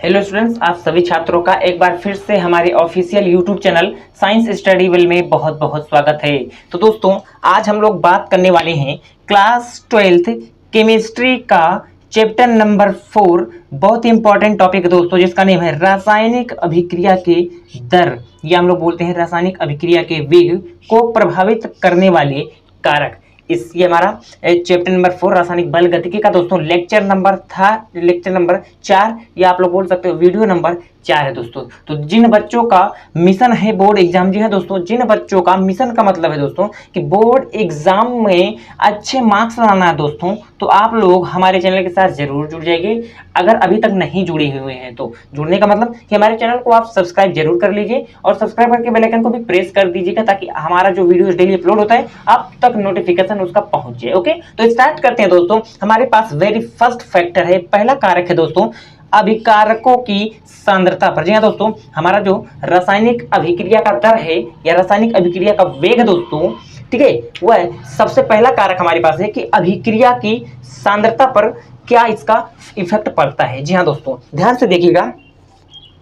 Hello students, आप सभी छात्रों का एक बार फिर से हमारे official YouTube channel science study will में बहुत बहुत स्वागत है। तो दोस्तों, आज हम लोग बात करने वाले हैं क्लास 12th केमिस्ट्री का चैप्टर नंबर 4। बहुत ही इंपॉर्टेंट टॉपिक है दोस्तों, जिसका नेम है रासायनिक अभिक्रिया के दर, या हम लोग बोलते हैं रासायनिक अभिक्रिया के वेग को प्रभावित करने वाले कारक। ये हमारा चैप्टर नंबर 4 रासायनिक बल गतिकी का दोस्तों लेक्चर नंबर 4, या आप लोग बोल सकते हो वीडियो नंबर 4 है दोस्तों। तो जिन बच्चों का मिशन है बोर्ड एग्जाम, जी हाँ दोस्तों, जिन बच्चों का मिशन का मतलब है दोस्तों कि बोर्ड एग्जाम में अच्छे मार्क्स लाना है दोस्तों, तो आप लोग हमारे चैनल के साथ जरूर जुड़ जाइए। अगर अभी तक नहीं जुड़े हुए हैं तो जुड़ने का मतलब कि हमारे चैनल को आप सब्सक्राइब जरूर कर लीजिए और सब्सक्राइब करके बेल आइकन को भी प्रेस कर दीजिएगा, ताकि हमारा जो वीडियो डेली अपलोड होता है आप तक नोटिफिकेशन उसका पहुंच जाए। ओके, तो स्टार्ट करते हैं दोस्तों। हमारे पास वेरी फर्स्ट फैक्टर है, पहला कारक है दोस्तों अभिकारकों की सांद्रता पर। जी हाँ दोस्तों, हमारा जो रासायनिक अभिक्रिया का दर है या रासायनिक अभिक्रिया का वेग है दोस्तों, ठीक है, वह सबसे पहला कारक हमारे पास है कि अभिक्रिया की सांद्रता पर क्या इसका इफेक्ट पड़ता है। जी हाँ दोस्तों, ध्यान से देखिएगा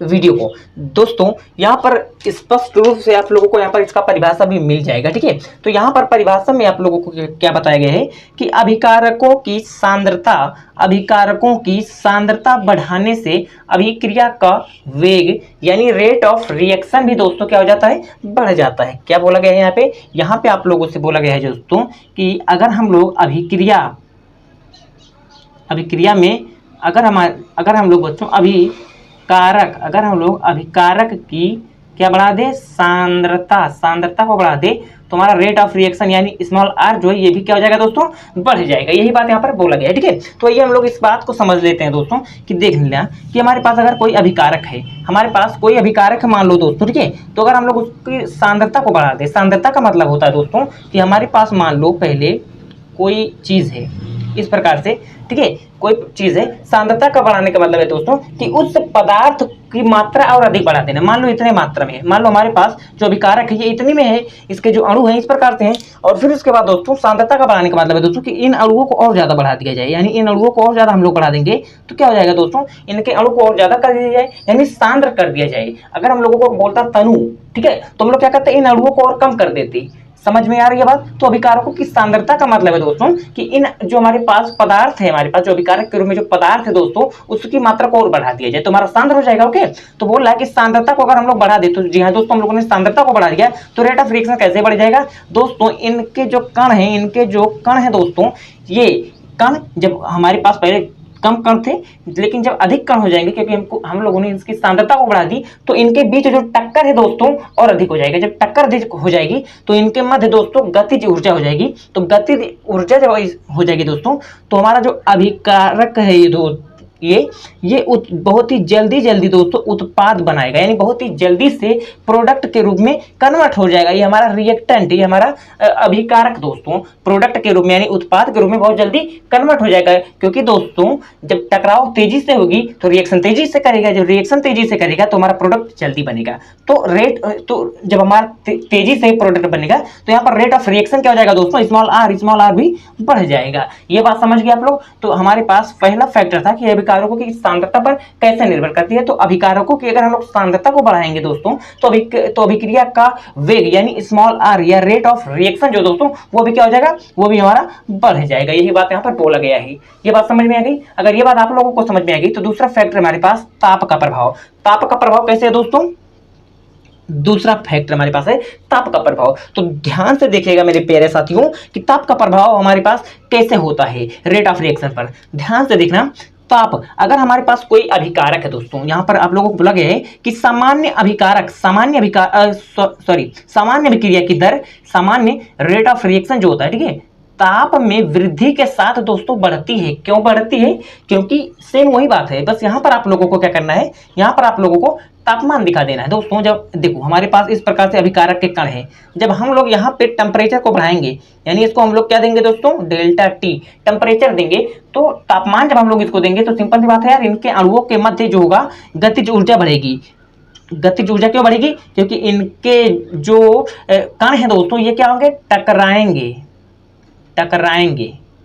वीडियो को दोस्तों। यहाँ पर स्पष्ट रूप से आप लोगों को यहाँ पर इसका परिभाषा भी मिल जाएगा, ठीक है। तो यहाँ पर परिभाषा में आप लोगों को क्या बताया गया है कि अभिकारकों की सांद्रता बढ़ाने से अभिक्रिया का वेग यानी रेट ऑफ रिएक्शन भी दोस्तों क्या हो जाता है, बढ़ जाता है। क्या बोला गया है यहाँ पे आप लोगों से बोला गया है दोस्तों कि अगर हम लोग अभिक्रिया में अगर हम लोग बच्चों अगर हम लोग अभिकारक की क्या बढ़ा दे, सांद्रता को बढ़ा दे, तो हमारा रेट ऑफ रिएक्शन यानी स्मॉल आर जो है ये भी क्या हो जाएगा दोस्तों, बढ़ जाएगा। यही बात यहाँ पर बोला गया है, ठीक है। तो ये हम लोग इस बात को समझ लेते हैं दोस्तों कि देख लेना कि हमारे पास अगर कोई अभिकारक है, मान लो दोस्तों, ठीक है, तो अगर हम लोग उसकी सांद्रता को बढ़ा दे, सांद्रता का मतलब होता है दोस्तों कि हमारे पास मान लो पहले कोई चीज है इस प्रकार से, ठीक है, कोई चीज है, सांद्रता का बढ़ाने का मतलब है दोस्तों कि उस पदार्थ की मात्रा और अधिक बढ़ा देना। मान लो इतने मात्रा में है, मान लो हमारे पास जो अभिकारक है ये इतने में है, इसके जो अणु हैं इस प्रकार से हैं, और फिर उसके बाद दोस्तों सांद्रता का बढ़ाने का मतलब है दोस्तों कि इन अणुओं को और ज्यादा बढ़ा दिया जाए, यानी इन अणुओं को और ज्यादा हम लोग बढ़ा देंगे तो क्या हो जाएगा दोस्तों, इनके अणु को और ज्यादा कर दिया जाए, यानी सांद्र कर दिया जाए। अगर हम लोगों को बोलता तनु, ठीक है, तो हम लोग क्या करते हैं, इन अणुओं को और कम कर देते। समझ में आ रही है बात। तो अभिकारकों की सांद्रता का मतलब है दोस्तों कि इन जो हमारे पास पदार्थ है, हमारे पास जो अभिकारक के रूप में जो पदार्थ है दोस्तों, उसकी मात्रा को और बढ़ा दिया जाए तो हमारा सांद्र हो जाएगा। ओके, तो बोल रहा है कि सांद्रता को अगर हम लोग बढ़ा दे, तो जी हाँ दोस्तों, हम लोगों ने सांद्रता को बढ़ा दिया तो रेट ऑफ रिएक्शन कैसे बढ़ जाएगा दोस्तों। इनके जो कण है दोस्तों, ये कण जब हमारे पास पहले कम कण थे, लेकिन जब अधिक कण हो जाएंगे, क्योंकि हम लोगों ने इसकी सांद्रता को बढ़ा दी, तो इनके बीच जो टक्कर है दोस्तों और अधिक हो जाएगा। जब टक्कर अधिक हो जाएगी तो इनके मध्य दोस्तों गतिज ऊर्जा हो जाएगी। तो गतिज ऊर्जा जब हो जाएगी दोस्तों, तो हमारा जो अभिकारक है ये बहुत ही जल्दी दोस्तों उत्पाद बनाएगा, यानी बहुत ही जल्दी से प्रोडक्ट के रूप में कन्वर्ट हो जाएगा। ये हमारा रिएक्टेंट, ये हमारा अभिकारक दोस्तों प्रोडक्ट के रूप में यानी उत्पाद के रूप में बहुत जल्दी कन्वर्ट हो जाएगा। क्योंकि दोस्तों जब टकराव तेजी से होगी तो रिएक्शन तेजी से करेगा, जब रिएक्शन तेजी से करेगा तो हमारा प्रोडक्ट जल्दी बनेगा। तो जब हमारा तेजी से प्रोडक्ट बनेगा तो यहाँ पर रेट ऑफ रिएक्शन क्या हो जाएगा दोस्तों, स्मॉल आर भी बढ़ जाएगा। ये बात समझ गए आप लोग। तो हमारे पास पहला फैक्टर था कि अभिकारकों की सांद्रता पर कैसे निर्भर करती है। तो अभिकारकों की अगर हम लोग सांद्रता को बढ़ाएंगे दोस्तों तो अभिक्रिया का वेग यानी स्मॉल आर या रेट ऑफ रिएक्शन जो दोस्तों वो भी क्या हो जाएगा, वो भी हमारा बढ़ जाएगा। यही बात यहाँ पर बोला गया है। ये बात समझ में आ गई। अगर ये बात आप लोगों को समझ में आ गई तो दूसरा फैक्टर हमारे पास ताप का प्रभाव कैसे है दोस्तों। दूसरा फैक्टर हमारे पास है ताप का प्रभाव। तो ध्यान से देखिएगा मेरे प्यारे साथियों कि ताप का प्रभाव हमारे पास कैसे होता है रेट ऑफ रिएक्शन पर। ध्यान से देखना, ताप अगर हमारे पास कोई अभिकारक है दोस्तों, यहां पर आप लोगों को बोला गया है कि सामान्य अभिक्रिया की दर, सामान्य रेट ऑफ रिएक्शन जो होता है, ठीक है, ताप में वृद्धि के साथ दोस्तों बढ़ती है। क्यों बढ़ती है, क्योंकि सेम वही बात है, बस यहां पर आप लोगों को क्या करना है, यहां पर आप लोगों को तापमान दिखा देना है दोस्तों। जब देखो हमारे पास इस प्रकार से अभिकारक के कण है, जब हम लोग यहाँ पे टेम्परेचर को बढ़ाएंगे, यानी इसको हम लोग क्या देंगे दोस्तों, डेल्टा टी टेम्परेचर देंगे, तो तापमान जब हम लोग इसको देंगे तो सिंपल सी बात है यार, इनके अणुओं के मध्य जो होगा गतिज ऊर्जा बढ़ेगी। गतिज ऊर्जा क्यों बढ़ेगी, क्योंकि इनके जो कण है दोस्तों ये क्या होंगे, टकराएंगे।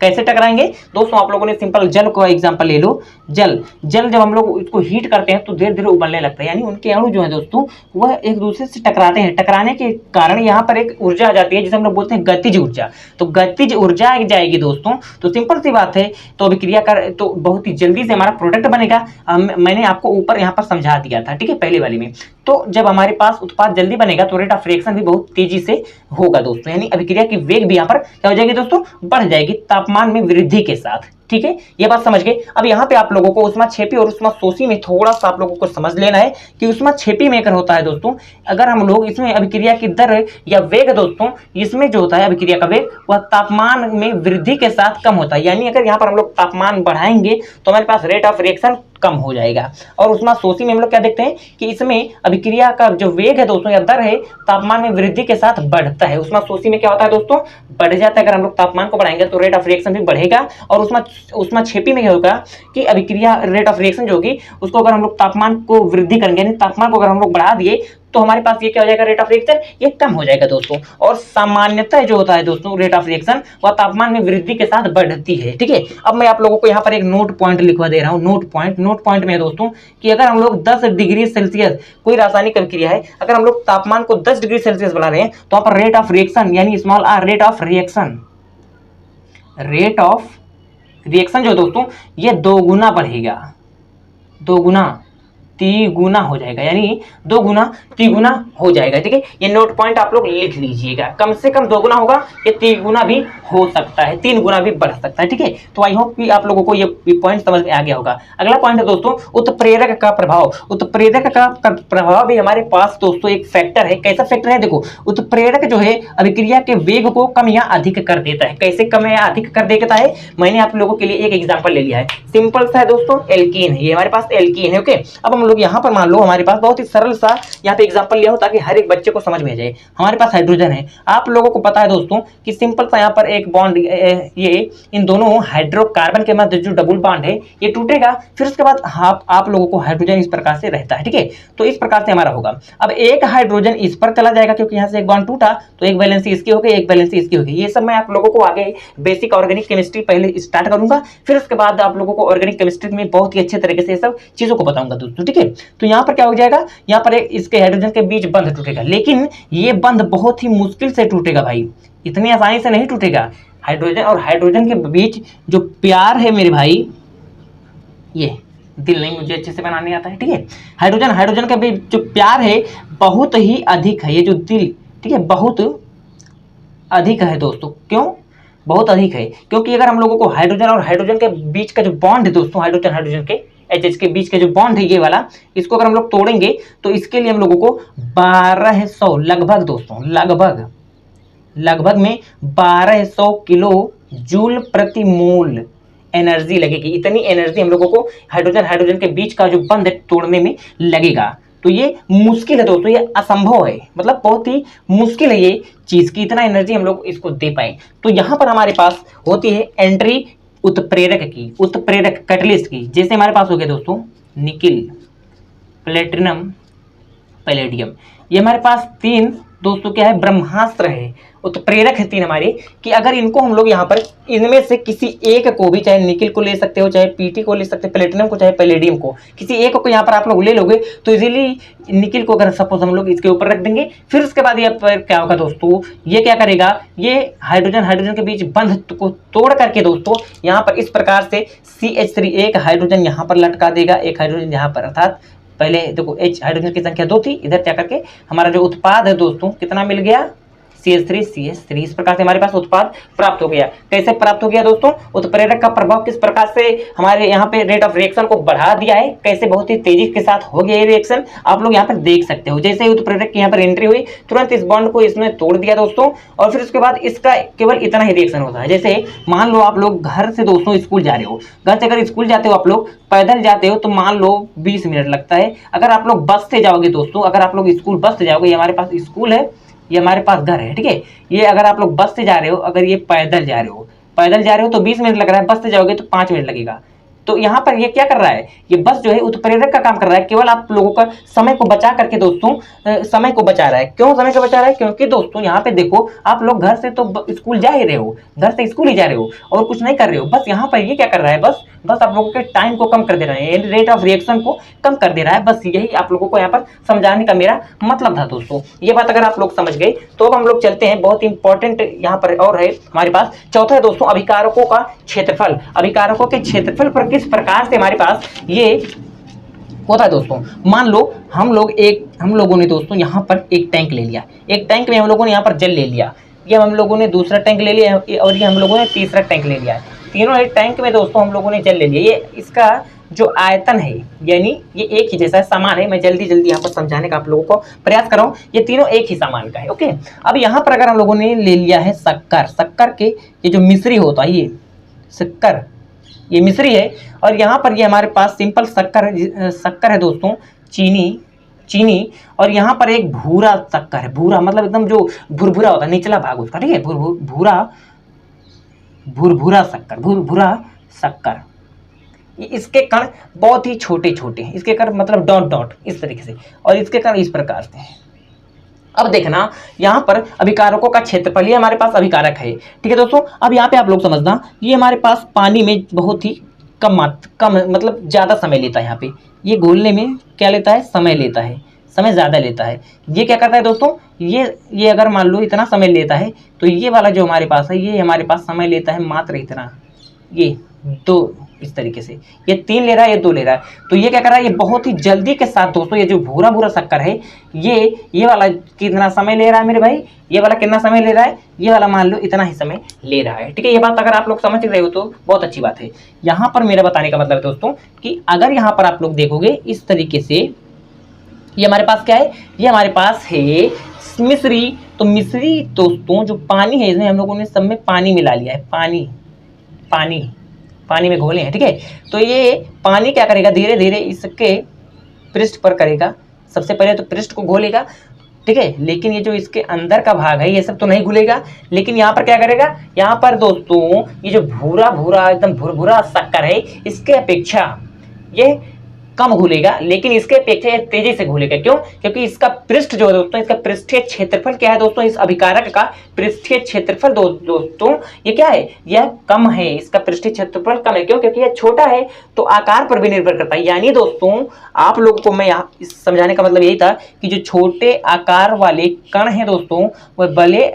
कैसे टकराएंगे दोस्तों? आप लोगों ने सिंपल जल को एग्जांपल ले लो। जल जल जब हम लोग इसको हीट करते हैं तो धीरे धीरे उबलने लगता है, यानी उनके अणु जो है दोस्तों वह एक दूसरे से टकराते हैं। टकराने के कारण यहाँ पर एक ऊर्जा आ जाती है जिसे हम लोग बोलते हैं गतिज ऊर्जा। तो गतिज ऊर्जा आ जाएगी दोस्तों, तो सिंपल सी बात है, तो अभिक्रिया कर तो बहुत ही जल्दी से हमारा प्रोडक्ट बनेगा। मैंने आपको ऊपर यहाँ पर समझा दिया था, ठीक है, पहले वाली में। तो जब हमारे पास उत्पाद जल्दी बनेगा तो रेट ऑफ रिएक्शन भी बहुत तेजी से होगा दोस्तों, यानी अभिक्रिया की वेग भी यहाँ पर क्या हो जाएगी दोस्तों? बढ़ जाएगी तापमान में वृद्धि के साथ। ठीक है, ये बात समझ गए। अब यहाँ पे आप लोगों को ऊष्माक्षेपी और ऊष्माशोषी में थोड़ा सा आप लोगों को समझ लेना है कि ऊष्माक्षेपी में अगर होता है दोस्तों, अगर हम लोग इसमें अभिक्रिया की दर या वेग दोस्तों, इसमें जो होता है अभिक्रिया का वेग वह तापमान में वृद्धि के साथ कम होता है। यानी अगर यहाँ पर हम लोग तापमान बढ़ाएंगे तो हमारे पास रेट ऑफ रिएक्शन कम हो जाएगा। और ऊष्माशोषी में हम लोग क्या देखते हैं कि इसमें अभिक्रिया का जो वेग है दोस्तों या दर है तापमान में वृद्धि के साथ बढ़ता है। ऊष्माशोषी में क्या होता है दोस्तों? बढ़ जाता है। अगर हम लोग तापमान को बढ़ाएंगे तो रेट ऑफ रिएक्शन भी बढ़ेगा। और ऊष्माक्षेपी में क्या होगा कि अभिक्रिया रेट ऑफ रिएक्शन जो होगी उसको अगर हम लोग तापमान को वृद्धि करेंगे, यानी तापमान को अगर हम लोग बढ़ा दिए तो हमारे पास ये क्या हो जाएगा? रेट ऑफ रिएक्शन ये कम हो जाएगा दोस्तों। और सामान्यतः जो होता है दोस्तों रेट ऑफ रिएक्शन वह तापमान में वृद्धि के साथ बढ़ती है। ठीक है, अब मैं आप लोगों को यहाँ पर एक नोट पॉइंट लिखवा दे रहा हूँ। नोट पॉइंट में दोस्तों कि अगर हम लोग 10 डिग्री सेल्सियस कोई रासायनिक अभिक्रिया है, अगर हम लोग तापमान को 10 डिग्री सेल्सियस बढ़ा रहे हैं तो वहां पर रेट ऑफ रिएक्शन यानी small R rate of reaction जो दोस्तों ये दोगुना बढ़ेगा, दोगुना तिगुना हो जाएगा, यानी दोगुना तिगुना हो जाएगा। ठीक है, ये नोट पॉइंट आप लोग लिख लीजिएगा। कम से कम दोगुना होगा, ये तिगुना भी हो सकता है, 3 गुना भी बढ़ सकता है। ठीक है, तो आई होप कि आप लोगों को ये पॉइंट समझ में आ गया होगा। अगला पॉइंट है दोस्तों उत्प्रेरक का प्रभाव। उत्प्रेरक का प्रभाव भी हमारे पास दोस्तों एक फैक्टर है। कैसा फैक्टर है? देखो, उत्प्रेरक जो है अभिक्रिया के वेग को कम या अधिक कर देता है। कैसे कम या अधिक कर देता है? मैंने आप लोगों के लिए एक एग्जाम्पल ले लिया है, सिंपल सा है दोस्तों, एल्कीन है। ये हमारे पास एल्कीन है। ओके, अब हम लोग यहाँ पर मान लो हमारे पास बहुत ही सरल सा यहाँ पे एग्जांपल लिया हो ताकि हर एक बच्चे को समझ में आ जाए। हमारे पास हाइड्रोजन है। आप लोगों को पता है दोस्तों कि सिंपल सा यहाँ पर एक बॉन्ड, ये इन दोनों हाइड्रोकार्बन के मध्य जो डबल बॉन्ड है ये टूटेगा, फिर उसके बाद आप लोगों को हाइड्रोजन इस प्रकार से रहता है। ठीक है, तो इस प्रकार से हमारा होगा। अब एक हाइड्रोजन इस पर चला जाएगा क्योंकि यहाँ से एक बॉन्ड टूटा, तो एक वैलेंसी इसकी हो गई, एक वैलेंसी इसकी हो गई। ये सब मैं आप लोगों को आगे बेसिक ऑर्गेनिक केमिस्ट्री पहले स्टार्ट करूंगा, फिर उसके बाद आप लोगों को ऑर्गेनिक केमिस्ट्री में बहुत ही अच्छे तरीके से ये सब चीजों को बताऊंगा दोस्तों। ठीक है, तो यहाँ पर क्या हो जाएगा, यहाँ पर इसके हाइड्रोजन के बीच बंध टूटेगा, लेकिन ये बंध बहुत ही मुश्किल से टूटेगा भाई, इतनी आसानी से नहीं टूटेगा। हाइड्रोजन और हाइड्रोजन के बीच जो प्यार है मेरे भाई, ये दिल नहीं मुझे अच्छे से बनाने आता है। ठीक है, हाइड्रोजन के बीच जो प्यार है बहुत ही अधिक है, ये जो दिल, ठीक है, बहुत अधिक है दोस्तों। क्यों बहुत अधिक है? क्योंकि अगर हम लोगों को हाइड्रोजन और हाइड्रोजन के बीच का जो बॉन्ड है दोस्तों, हाइड्रोजन के एच के बीच का जो बॉन्ड है ये वाला, इसको अगर हम लोग तोड़ेंगे तो इसके लिए हम लोगों को 1200 लगभग दोस्तों, लगभग में 1200 किलो जूल प्रति मोल एनर्जी लगेगी। इतनी एनर्जी हम लोगों को हाइड्रोजन के बीच का जो बंध है तोड़ने में लगेगा। तो ये मुश्किल है दोस्तों, ये असंभव है, मतलब बहुत ही मुश्किल है ये चीज की इतना एनर्जी हम लोग इसको दे पाए। तो यहाँ पर हमारे पास होती है एंट्री उत्प्रेरक कैटलिस्ट की। जैसे हमारे पास हो गया दोस्तों निकिल, प्लेटिनम, पैलेडियम, ये हमारे पास 3 दोस्तों क्या है, ब्रह्मास्त्र है, उत्प्रेरक है 3 हमारे, कि अगर इनको हम लोग यहाँ पर इनमें से किसी एक को भी, चाहे निकिल को ले सकते हो, चाहे पीटी को ले सकते हो, प्लेटिनम को, चाहे पैलेडियम को, किसी एक को यहाँ पर आप लोग ले लोगे तो इजीली निकिल को अगर सपोज हम लोग इसके ऊपर रख देंगे, फिर उसके बाद ये क्या होगा दोस्तों, ये क्या करेगा, ये हाइड्रोजन के बीच बंध को तोड़ करके दोस्तों यहाँ पर इस प्रकार से CH3 एक हाइड्रोजन यहाँ पर लटका देगा, एक हाइड्रोजन यहाँ पर, अर्थात पहले देखो H हाइड्रोजन की संख्या 2 थी, इधर क्या करके हमारा जो उत्पाद है दोस्तों कितना मिल गया, CH3 इस प्रकार से हमारे पास उत्पाद प्राप्त हो गया। कैसे प्राप्त हो गया दोस्तों? उत्प्रेरक का प्रभाव किस प्रकार से हमारे यहाँ पे रेट ऑफ रिएक्शन को बढ़ा दिया है, कैसे बहुत ही तेजी के साथ हो गया ये रिएक्शन, आप लोग यहाँ पर देख सकते हो। जैसे ही उत्प्रेरक की यहाँ पर एंट्री हुई, तुरंत इस बॉन्ड को इसने तोड़ दिया दोस्तों, और फिर उसके बाद इसका केवल इतना ही रिएक्शन होता है। जैसे मान लो आप लोग घर से दोस्तों स्कूल जा रहे हो, घर से अगर स्कूल जाते हो आप लोग पैदल जाते हो तो मान लो 20 मिनट लगता है। अगर आप लोग बस से जाओगे दोस्तों, अगर आप लोग स्कूल बस से जाओगे, ये हमारे पास स्कूल है, ये हमारे पास घर है, ठीक है, ये अगर आप लोग बस से जा रहे हो, अगर ये पैदल जा रहे हो तो 20 मिनट लग रहा है, बस से जाओगे तो 5 मिनट लगेगा। तो यहाँ पर ये क्या कर रहा है, ये बस जो है उत्प्रेरक का काम कर रहा है, केवल आप लोगों का समय को बचा करके दोस्तों समय को बचा रहा है। क्यों समय को बचा रहा है, क्योंकि दोस्तों यहाँ पे देखो आप लोग घर से तो स्कूल जा ही रहे हो, घर से स्कूल ही जा रहे हो और कुछ नहीं कर रहे हो। बस यहाँ पर ये क्या कर रहा है, बस आप लोगों के टाइम को कम कर दे रहा है, रेट ऑफ रिएक्शन को कम कर दे रहा है। बस यही आप लोगों को यहाँ पर समझाने का मेरा मतलब था दोस्तों। ये बात अगर आप लोग समझ गए तो अब हम लोग चलते हैं, बहुत इंपॉर्टेंट यहाँ पर और है हमारे पास। चौथा है दोस्तों अभिकारकों का क्षेत्रफल। अभिकारकों के क्षेत्रफल पर किस प्रकार से हमारे पास ये होता है दोस्तों। मान लो हम लोगों ने दोस्तों यहाँ पर एक टैंक ले लिया, एक टैंक में हम लोगों ने यहाँ पर जल ले लिया, ये हम लोगों ने दूसरा टैंक ले लिया और ये हम लोगों ने तीसरा टैंक ले लिया। तीनों एक टैंक में दोस्तों हम लोगों ने जल ले लिया। ये इसका जो आयतन है यानी ये एक ही जैसा समान है। मैं जल्दी यहाँ पर समझाने का आप लोगों को प्रयास कर रहा हूँ। ये तीनों एक ही समान का है। ओके, अब यहाँ पर अगर हम लोगों ने ले लिया है शक्कर के ये जो मिश्री होता है, ये शक्कर ये मिश्री है, और यहाँ पर ये हमारे पास सिंपल शक्कर है दोस्तों, चीनी, और यहाँ पर एक भूरा शक्कर है। भूरा मतलब एकदम जो भुरभुरा होता है, निचला भाग उसका, ठीक है, भुरभुरा शक्कर। इसके कण बहुत ही छोटे हैं, इसके कण मतलब डॉट इस तरीके से, और इसके कण इस प्रकार से हैं। अब देखना यहाँ पर अभिकारकों का क्षेत्रफल, ये हमारे पास अभिकारक है, ठीक है दोस्तों। अब यहाँ पे आप लोग समझना, ये हमारे पास पानी में बहुत ही कम मतलब ज़्यादा समय लेता है। यहाँ पे ये घोलने में क्या लेता है, समय लेता है, समय ज़्यादा लेता है। ये क्या करता है दोस्तों, ये अगर मान लो इतना समय लेता है तो ये वाला जो हमारे पास है, ये हमारे पास समय लेता है मात्र इतना, ये 2 इस तरीके से, ये 3 ले रहा है, ये 2 ले रहा है। तो ये क्या कर रहा है, ये बहुत ही जल्दी के साथ दोस्तों, ये जो भूरा शक्कर है, ये वाला कितना समय ले रहा है मेरे भाई, ये वाला कितना समय ले रहा है, ये वाला मान लो इतना ही समय ले रहा है, ठीक है। ये बात अगर आप लोग समझ रहे हो तो बहुत अच्छी बात है। यहाँ पर मेरा बताने का मतलब है दोस्तों कि अगर यहाँ पर आप लोग देखोगे इस तरीके से, ये हमारे पास क्या है, ये हमारे पास है मिश्री। तो मिश्री दोस्तों जो पानी है, इसमें हम लोगों ने सब में पानी मिला लिया है, पानी में घोले हैं, ठीक है। तो ये पानी क्या करेगा, धीरे धीरे इसके पृष्ठ पर करेगा, सबसे पहले तो पृष्ठ को घोलेगा, ठीक है। लेकिन ये जो इसके अंदर का भाग है ये सब तो नहीं घुलेगा, लेकिन यहाँ पर क्या करेगा, यहाँ पर दोस्तों ये जो भूरा एकदम भुरभुरा शक्कर है, इसके अपेक्षा ये कम घुलेगा, लेकिन इसके अपेक्षा ये तेजी से घुलेगा। क्यों, क्योंकि इसका पृष्ठ जो है दोस्तों, इसका पृष्ठीय क्षेत्रफल क्या है दोस्तों, इस अभिकारक का पृष्ठीय क्षेत्रफल दोस्तों ये क्या है, यह कम है, इसका पृष्ठीय क्षेत्रफल कम है। क्यों, क्योंकि यह छोटा है तो आकार पर भी निर्भर करता है। यानी दोस्तों आप लोगों को मैं यहाँ समझाने का मतलब यही था कि जो छोटे आकार वाले कण हैं दोस्तों, वह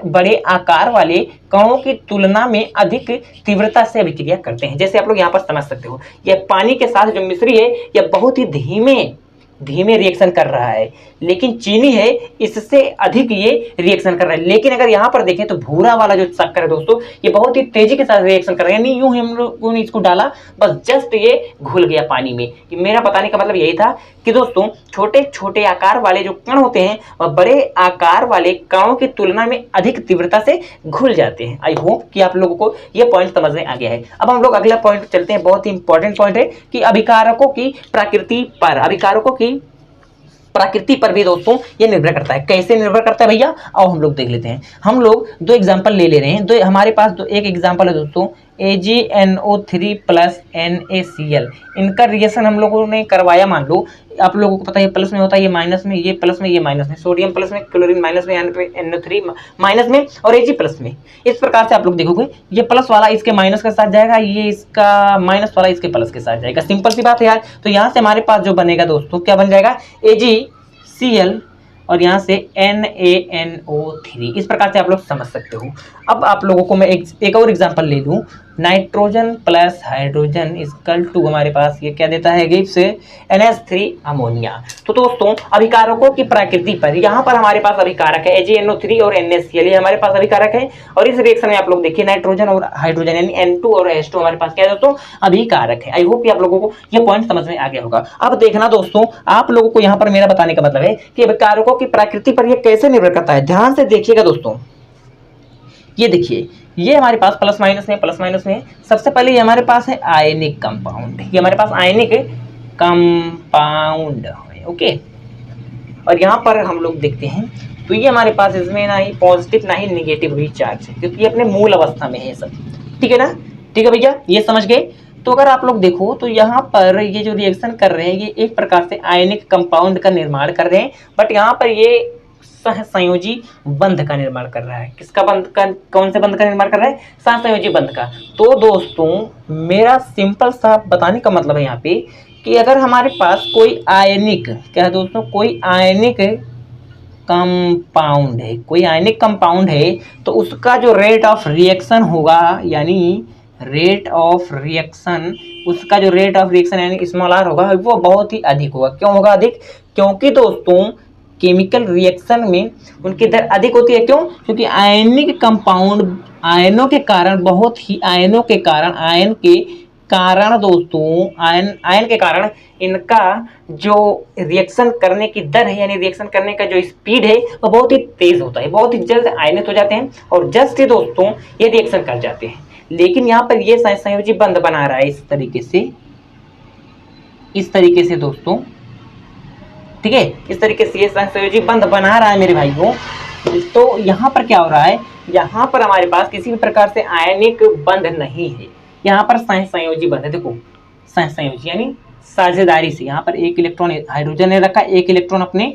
बड़े आकार वाले कणों की तुलना में अधिक तीव्रता से अभिक्रिया करते हैं। जैसे आप लोग यहाँ पर समझ सकते हो, यह पानी के साथ जो मिश्री है यह बहुत ही धीमे रिएक्शन कर रहा है, लेकिन चीनी है इससे अधिक ये रिएक्शन कर रहा है। लेकिन अगर यहाँ पर देखें तो भूरा वाला जो शक्कर है दोस्तों, ये बहुत ही तेजी के साथ रिएक्शन कर रहा है। यानी यूं ही हम लोगों ने इसको डाला, बस जस्ट ये घुल गया पानी में। कि मेरा बताने का मतलब यही था कि दोस्तों छोटे आकार वाले जो कण होते हैं वह बड़े आकार वाले कणों की तुलना में अधिक तीव्रता से घुल जाते हैं। आई होप कि आप लोगों को ये पॉइंट समझ में आ गया है। अब हम लोग अगला पॉइंट चलते हैं, बहुत ही इंपॉर्टेंट पॉइंट है कि अभिकारकों की प्रकृति पर भी दोस्तों ये निर्भर करता है। कैसे निर्भर करता है भैया, आओ हम लोग देख लेते हैं। हम लोग 2 एग्जांपल ले रहे हैं। हमारे पास एक एग्जांपल है दोस्तों AgNO3 प्लस NaCl। इनका रिएक्शन हम लोगों ने करवाया। मान लो आप लोगों को पता है प्लस में होता है, ये माइनस में, ये प्लस में, ये माइनस में, सोडियम प्लस में, क्लोरीन माइनस में, NO3 माइनस में और Ag प्लस में। इस प्रकार से आप लोग देखोगे ये प्लस वाला इसके माइनस के साथ जाएगा, ये इसका माइनस वाला इसके प्लस के साथ जाएगा। सिंपल सी बात है यार। तो यहाँ से हमारे पास जो बनेगा दोस्तों क्या बन जाएगा, AgCl और यहाँ से NaNO3। इस प्रकार से आप लोग समझ सकते हो। अब आप लोगों को मैं एक और एग्जांपल ले दूं, nitrogen plus hydrogen equal to हमारे पास ये क्या देता है, गिव्स NH3 अमोनिया। तो दोस्तों अभिकारकों की प्रकृति पर, यहाँ पर हमारे पास अभिकारक है AgNO3 और NaCl, ये हमारे पास अभिकारक है। और इस रिएक्शन में आप लोग देखिए नाइट्रोजन और हाइड्रोजन यानी N2 और H2 हमारे पास क्या है दोस्तों, अभिकारक है। आई होप कि आप लोगों को ये पॉइंट समझ में आ गया होगा। अब देखना दोस्तों, आप लोगों को यहाँ पर मेरा बताने का मतलब है कि अभिकारकों की प्रकृति पर यह कैसे निर्भर करता है। ध्यान से देखिएगा दोस्तों, ये देखिए ये हमारे पास प्लस माइनस में सबसे पहले ये हमारे पास है आयनिक कंपाउंड, ये हमारे पास आयनिक कंपाउंड है। ओके, और यहाँ पर हम लोग देखते हैं तो ये हमारे पास इसमें ना ही पॉजिटिव ना ही नेगेटिव भी चार्ज है, क्योंकि ये अपने मूल अवस्था में है सब। ठीक है ना, ठीक है भैया, ये समझ गए। तो अगर आप लोग देखो तो यहाँ पर ये जो रिएक्शन कर रहे हैं ये एक प्रकार से आयनिक कंपाउंड का निर्माण कर रहे हैं, बट यहाँ पर ये सहसंयोजी बंध का निर्माण कर रहा है। किसका बंध का, कौन से बंध का निर्माण कर रहा है? सहसंयोजी बंध का। तो दोस्तों मेरा सिंपल सा बताने का मतलब है यहाँ पे कि अगर हमारे पास कोई आयनिक, क्या है दोस्तों, कोई आयनिक कंपाउंड है, कोई आयनिक कंपाउंड है, तो उसका जो रेट ऑफ रिएक्शन होगा, यानी रेट ऑफ रिएक्शन, उसका जो रेट ऑफ रिएक्शन यानी स्मॉल आर होगा, वो बहुत ही अधिक होगा। क्यों होगा अधिक? क्योंकि दोस्तों केमिकल रिएक्शन में उनकी दर अधिक होती है। क्यों? क्योंकि आयनिक कंपाउंड आयनों के कारण, बहुत ही आयनों के कारण, आयन के कारण दोस्तों, आयन के कारण इनका जो रिएक्शन करने की दर है, यानी रिएक्शन करने का जो स्पीड है, वो बहुत ही तेज होता है, बहुत ही जल्द आयनित हो जाते हैं और जस्ट ही दोस्तों ये रिएक्शन कर जाते हैं। लेकिन यहाँ पर ये सहसंयोजी बंध बना रहा है इस तरीके से दोस्तों, ठीक है, इस तरीके से ये सहसंयोजी बंध बना रहा है मेरे भाइयों। तो यहाँ पर क्या हो रहा है, यहाँ पर हमारे पास किसी भी प्रकार से आयनिक बंध नहीं है, यहाँ पर सहसंयोजी बंध है। देखो सहसंयोजी यानी साझेदारी से, यहाँ पर एक इलेक्ट्रॉन हाइड्रोजन ने रखा, एक इलेक्ट्रॉन अपने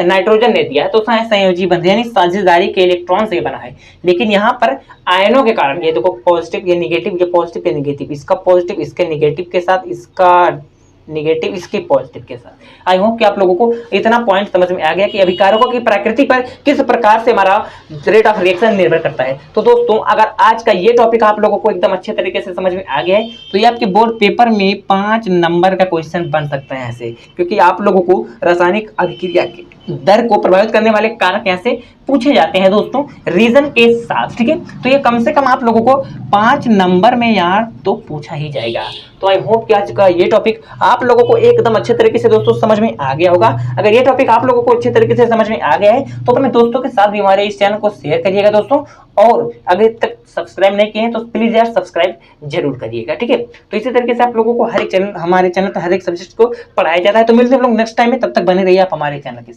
नाइट्रोजन ने दिया है, तो सहसंयोजी बंध यानी साझेदारी के इलेक्ट्रॉन से बना है। लेकिन यहाँ पर आयनों के कारण, ये देखो पॉजिटिव, ये निगेटिव, ये पॉजिटिव, ये निगेटिव, इसका पॉजिटिव इसके निगेटिव के साथ, इसका निगेटिव इसके पॉजिटिव के साथ। आई होप कि आप लोगों को इतना पॉइंट समझ में आ गया कि अभिकारकों की प्रकृति पर किस प्रकार से हमारा रेट ऑफ रिएक्शन निर्भर करता है। तो दोस्तों अगर आज का ये टॉपिक आप लोगों को एकदम अच्छे तरीके से समझ में आ गया है तो ये आपके बोर्ड पेपर में 5 नंबर का क्वेश्चन बन सकता है ऐसे, क्योंकि आप लोगों को रासायनिक अभिक्रिया की दर को प्रभावित करने वाले कारक ऐसे पूछे जाते हैं दोस्तों रीजन के साथ, ठीक है। तो ये कम से कम आप लोगों को 5 नंबर में यार तो पूछा ही जाएगा। तो आई होप कि आज का ये टॉपिक आप लोगों को एकदम अच्छे तरीके से दोस्तों समझ में आ गया होगा। अगर ये टॉपिक आप लोगों को अच्छे तरीके से समझ में आ गया है तो अपने दोस्तों के साथ भी हमारे इस चैनल को शेयर करिएगा दोस्तों, और अगर तक सब्सक्राइब नहीं किए हैं तो प्लीज यार सब्सक्राइब जरूर करिएगा, ठीक है। तो इसी तरीके से आप लोगों को हर एक चैनल, हमारे चैनल पर हर एक सब्जेक्ट को पढ़ाया जाता है। तो मिलते हैं हम लोग नेक्स्ट टाइम में, तब तक बने रहिए आप हमारे चैनल के।